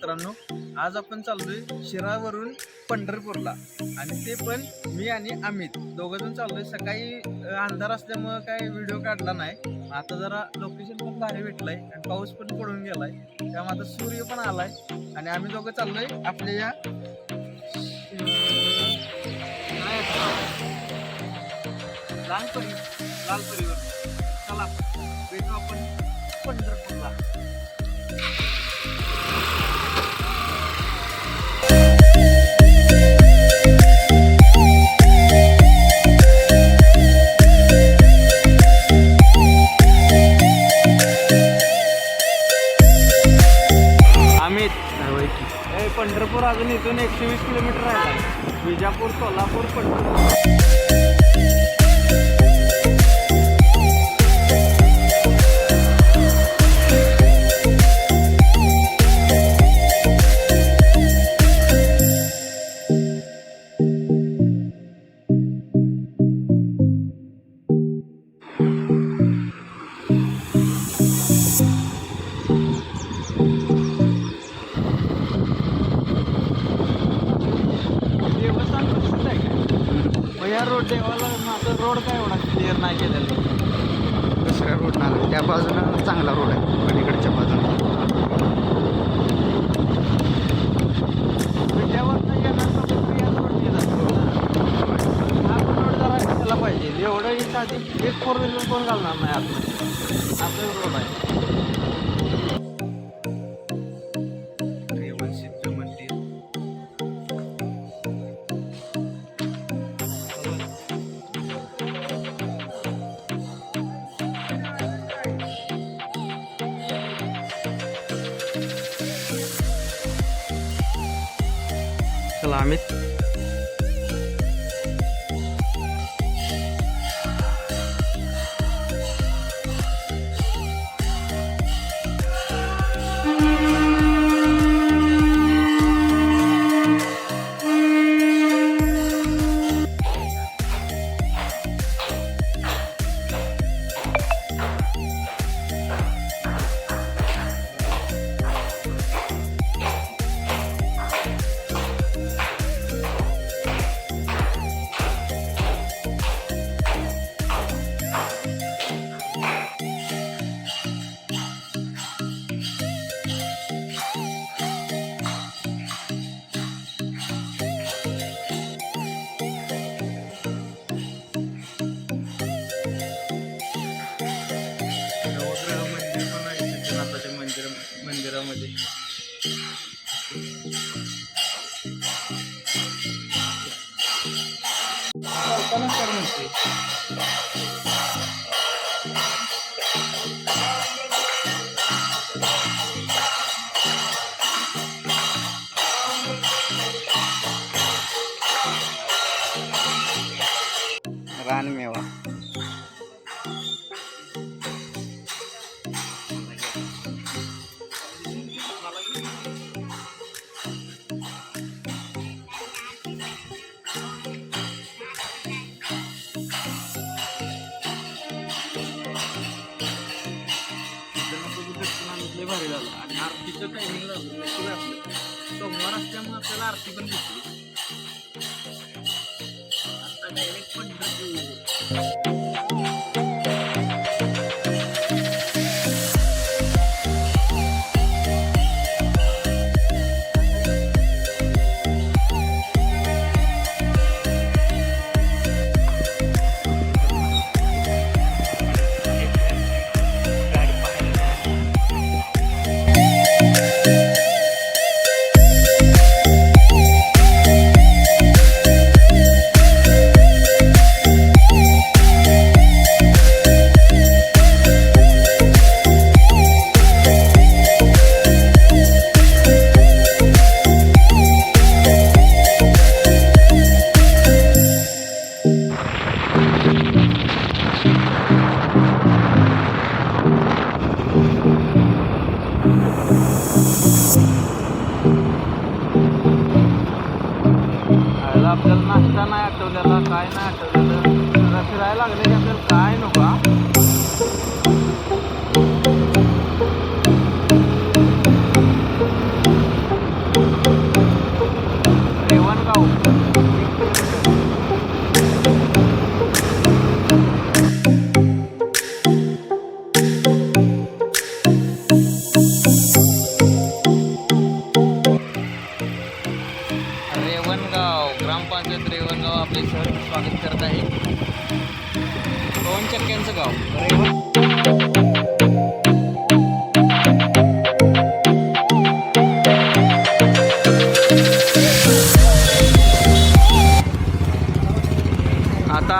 मित्रांनो, आज आपण चाललोय शिरावरून पंढरपूरला आणि ते पण मी आणि अमित दोघंजण चाललोय. सकाळी अंधार असल्यामुळं काय व्हिडिओ काढला नाही. आता जरा लोकेशन पण भारी भेटलंय आणि पाऊस पण पडून गेलाय, त्यामुळे आता सूर्य पण आलाय आणि आम्ही दोघं चाललोय आपल्या या लालपरीवर. चला भेटू आपण पंढरपूरला. पंढरपूर अजून इथून 120 किलोमीटर आहे. विजापूर, सोलापूर, पंढरपूर. या रोड देवाला माझा रोड काय एवढा क्लिअर नाही केलेला. दुसऱ्या रोडला त्या बाजूला चांगला रोड आहे, पलीकडच्या बाजूला. त्याला पाहिजे एवढं एक आधी एक 4 व्हीलर कोण घालणार नाही. आता रोड आहे. चला अमित. मंदिरामध्ये रानमेवा. भारी झालं आणि आरतीचं टायमिंग लागलं सोमवार असल्यामुळे आपल्याला आरती पण दिसली. आता डायरेक्ट पंढरपूर.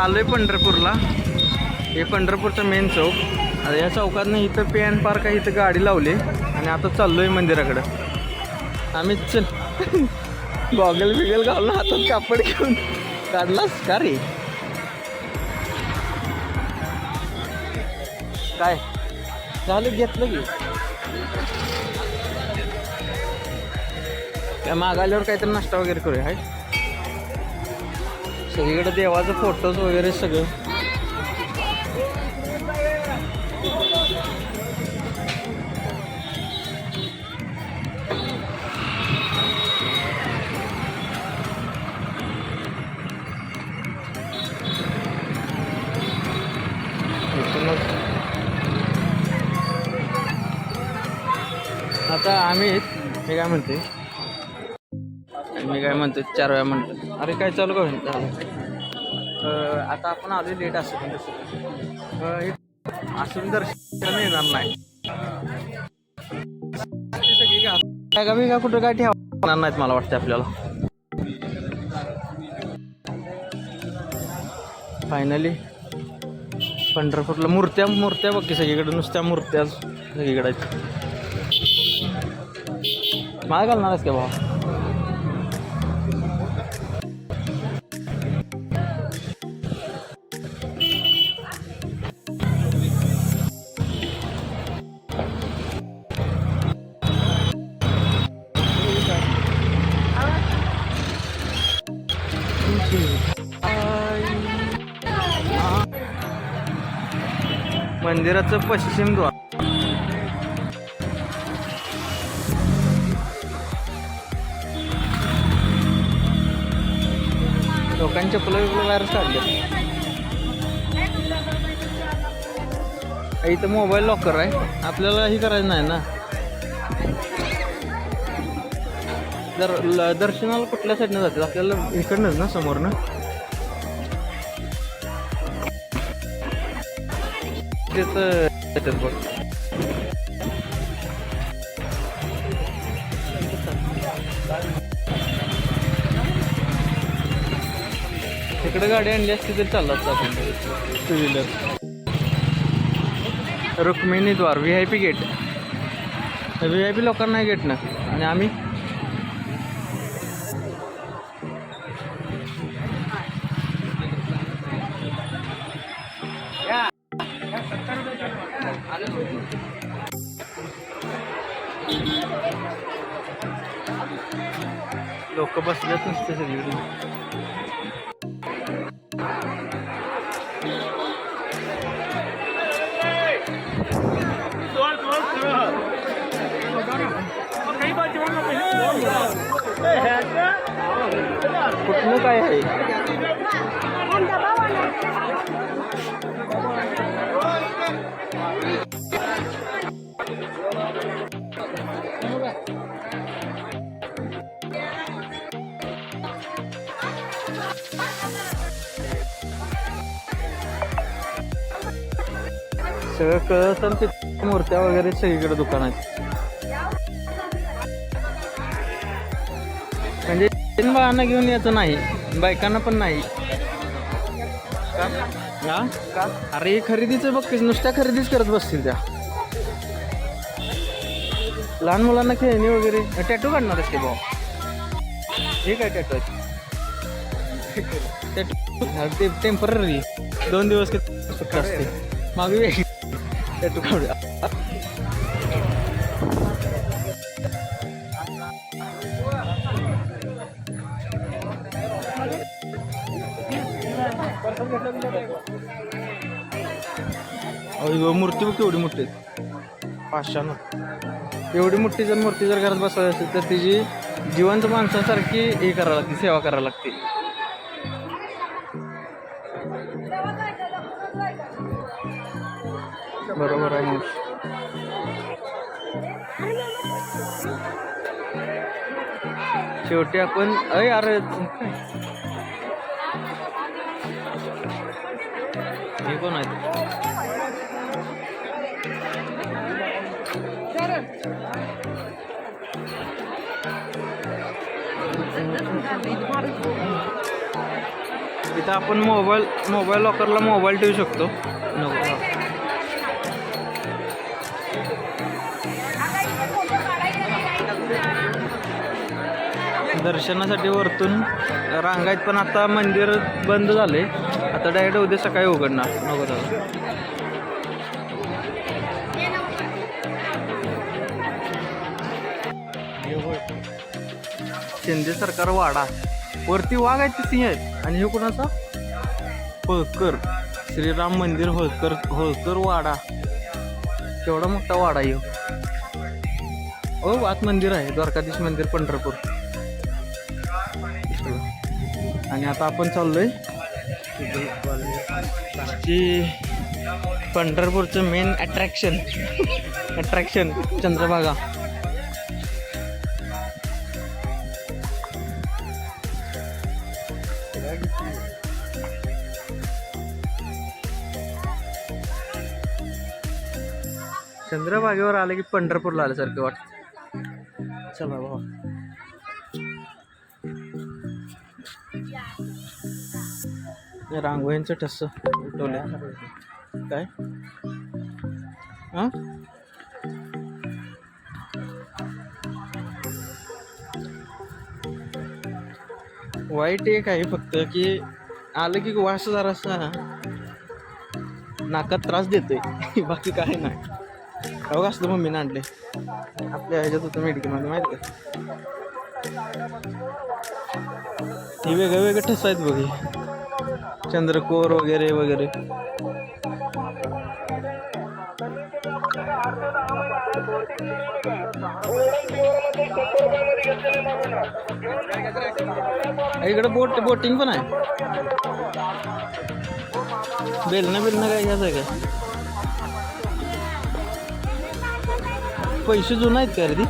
आलोय पंढरपूरला. हे पंढरपूरचा मेन चौक. आता या चौकातनं इथं पॅन पार्क आहे, इथं गाडी लावली आणि आता चाललोय मंदिराकडं. आम्ही चल गॉगल बिगल घालून हातात कापड घेऊन काढलास का रे? काय झालं घेतलं की त्या मागाल्यावर काहीतरी नाश्ता वगैरे करूया. हाय सगळीकडे देवाचं फोटोज वगैरे सगळं. आता आम्ही हे काय म्हणते, मी काय म्हणतो 4 वेळा म्हणतो. अरे काय चालू का झालं. आता आपण आलो लेट असं दर्शन येणार नाही. सगळी काय का मी का कुठं काय ठेवणार नाहीत मला वाटतं आपल्याला. फायनली पंढरपूरला मूर्त्या बघ की सगळीकडे, नुसत्या मूर्त्या सगळीकडे आहेत. मला घालणारच का भावा? मंदिराचं पश्चिम द्वार. लोकांचे चप्पल बाहेरच काढले. इथं मोबाईल लॉकर आहे, आपल्याला ही करायचं नाही ना. जर दर्शनाला कुठल्या साईडनं जाते आपल्याला इकडनंच ना, समोरनं. तेच बघ तिकडे गाडी आणली असती तरी चालला असता आपण. 2 व्हीलर. रुक्मिणी द्वार VIP गेट. VIP लोकांना आहे गेट ना. आणि आम्ही लोक बसलेच नसते सगळीकडे. कुठलं काय आहे? सगळं कळत आणि ते मूर्त्या वगैरे सगळीकडे दुकान आहेत. म्हणजे बाळांना घेऊन यायचं नाही, बायकांना पण नाही का? अरे खरेदीचं बघ, नुसत्या खरेदीच करत बसतील त्या. लहान मुलांना खेळणी वगैरे. टॅटू काढणार असते भाऊ. हे काय टॅटू आहे? ते टेम्पररी 2 दिवस फक्त असते. मागे टॅटू काढूया. मूर्ती बघ केवढी मोठी. 500 एवढी मोठी जर मूर्ती जर घरात बसवायची असेल तर तिची जिवंत माणसासारखी हे करायला लागते, सेवा करायला लागते. बरोबर आहे. शेवटी आपण अरे हे कोण आहे? इथं आपण मोबाईल लॉकरला मोबाईल ठेवू शकतो. दर्शनासाठी वरतून रांग आहेत, पण आता मंदिर बंद झाले. आता डायरेक्ट उद्या सकाळी उघडणार. नको दादा. शिंदे सरकार वाडा वरती वाघ आहेत ते सिंह आहेत. आणि हे कोणाचा? होळकर श्रीराम मंदिर होळकर वाडा. केवढा मोठा वाडा आहे हो. आत मंदिर आहे द्वारकाधीश मंदिर पंढरपूर. आणि आता आपण चाललोय की पंढरपूरचं मेन अट्रॅक्शन चंद्रभागा. चंद्रभागेवर आलं की पंढरपूरला आल्यासारखं वाटतं. चला बाबा. या रांगोळींचं ठस उठवल्या काय हां. वाईट एक आहे फक्त की आलं की वास जरासा नाकात त्रास देतोय. बाकी काय नाही. अवघ असलं मम्मीने आणले आपल्या ह्याच्यात होतं मेडिकलमध्ये माहिती का. हे वेगळे ठस आहेत बघ. चंद्रकोर वगैरे वगैरे. इकडे बोटिंग पण आहे. बेलणं काय घ्यायचं आहे का? पैसे जुना आहेत का रे ती?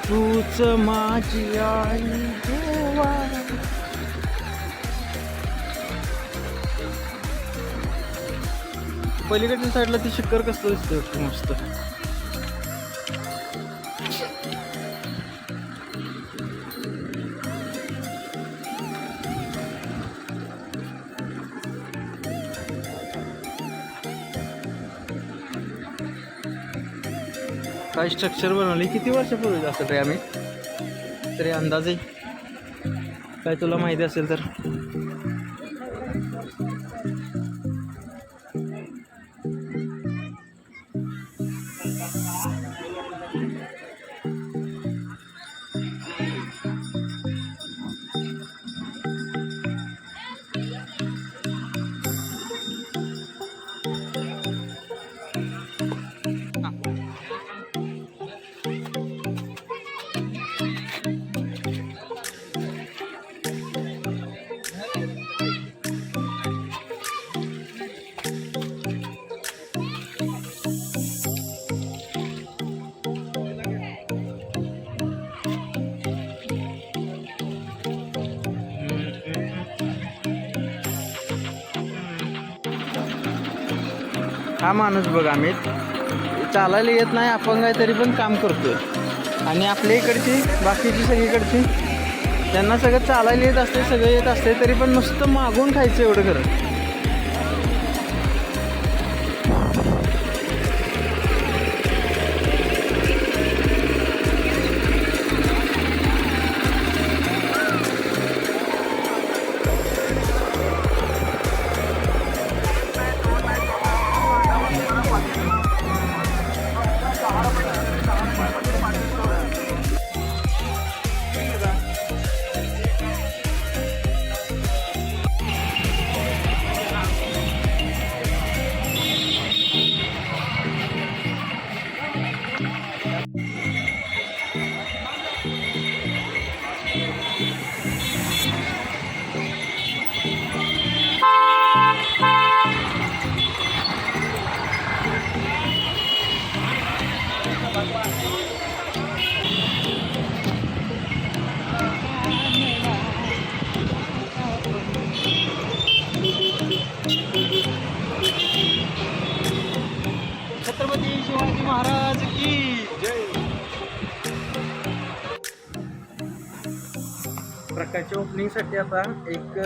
तूच माझी आई देवा. पलीकडच्या साईडला ती शिखर कसं दिसतं मस्त. काय स्ट्रक्चर बनवले किती वर्षापूर्वी असं तरी आम्ही तरी अंदाजे काय तुला माहिती असेल तर. हा माणूस बघ आम्ही चालायला येत नाही, अपंग आहे तरी पण काम करतोय. आणि आपल्या इकडची बाकीची सगळीकडची त्यांना सगळं चालायला येत असते, सगळं येत असते, तरी पण नुसतं मागून खायचं एवढं खरं. छत्रपती शिवाजी महाराज की जय. प्रकारच्या ओपनिंगसाठी आता एक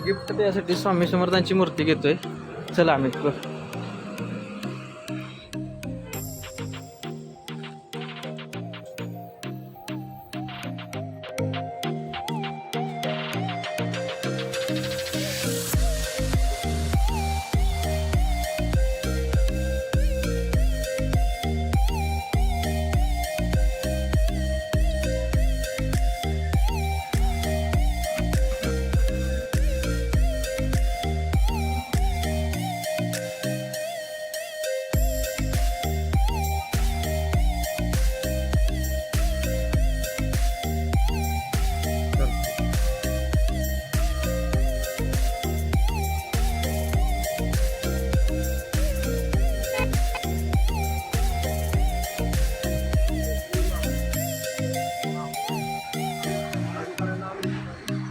गिफ्ट त्यासाठी स्वामी समर्थांची मूर्ती घेतोय. चला आम्ही बघ.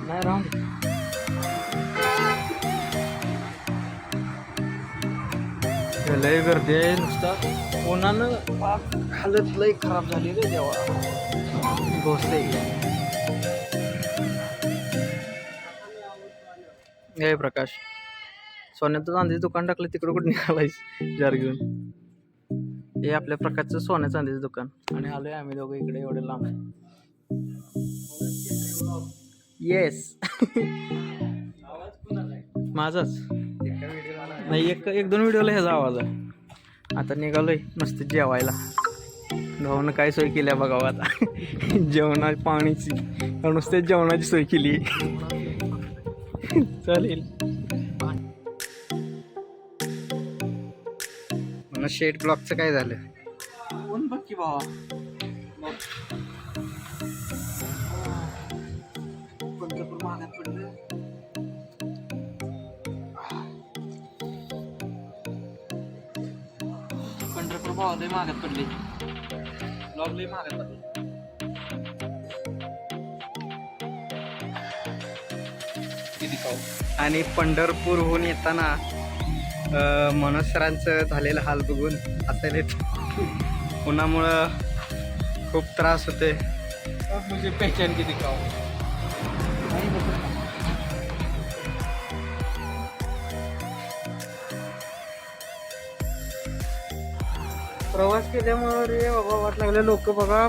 नाही राहून दे. लय गर्दी आहे नुसता उन्हानं पाक हालत लय खराब झाली रे देवा. घोसते हे प्रकाश सोन्याचं चांदीचं दुकान टाकलं तिकडं कुठे निघालायस जार घेऊन. हे आपल्या प्रकारचं सोन्या चांदीचं दुकान आणि आलोय आम्ही दोघं इकडे एवढे लांब. येस माझाच नाही. एक दोन व्हिडिओला ह्याचा आवाज आहे. आता निघालोय मस्त जेवायला. भाऊनं काय सोय केली आहे बघावं आता. जेवणा पाणीची नुसते जेवणाची सोय केली. चालेल मला शेट ब्लॉकचं काय झालं. कोण बघ की भावा. पंढरपूर महागात पडलं. पंढरपूर भावा लय महागात पडले. ब्लॉग लय महागात पडले. आणि पंढरपूरहून येताना मनोज सरांचं झालेलं हाल बघून हसायला येतं. उन्हामुळं खूप त्रास होते. मुझे पहचान के दिखाओ. प्रवास केल्यामुळे रे बाबा वाट लागले. लोक बघा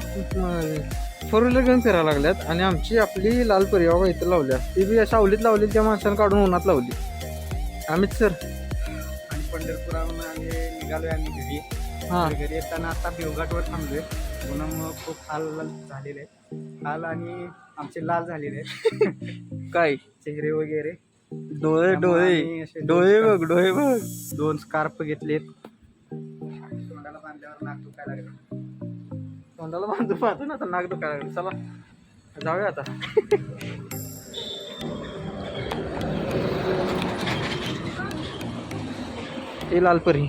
फोर व्हीलर घेऊन फिरायला लागल्यात आणि आमची आपली लाल परी बाबा इथं लावल्या. ती बी सावलीत लावली त्या माणसानं काढून उन्हात लावली. अमित सर आणि पंढरपुराहून निघालोय आम्ही घरी. हां घरी येताना आता भिवघाटवर थांबलोय. उन्हामुळं खूप हाल झालेले आहेत. हाल आणि आमचे लाल झालेले आहेत. काय चेहरे वगैरे. डोळे डोळे डोळे बघ डोळे बघ. 2 स्कार्फ घेतलेत. तोंडाला बांधल्यावर नाक दुखायला लागलं. तोंडाला बांधून पाहतो ना आता नाक दुखायला लागलं. चला जाऊया आता. ही लालपरी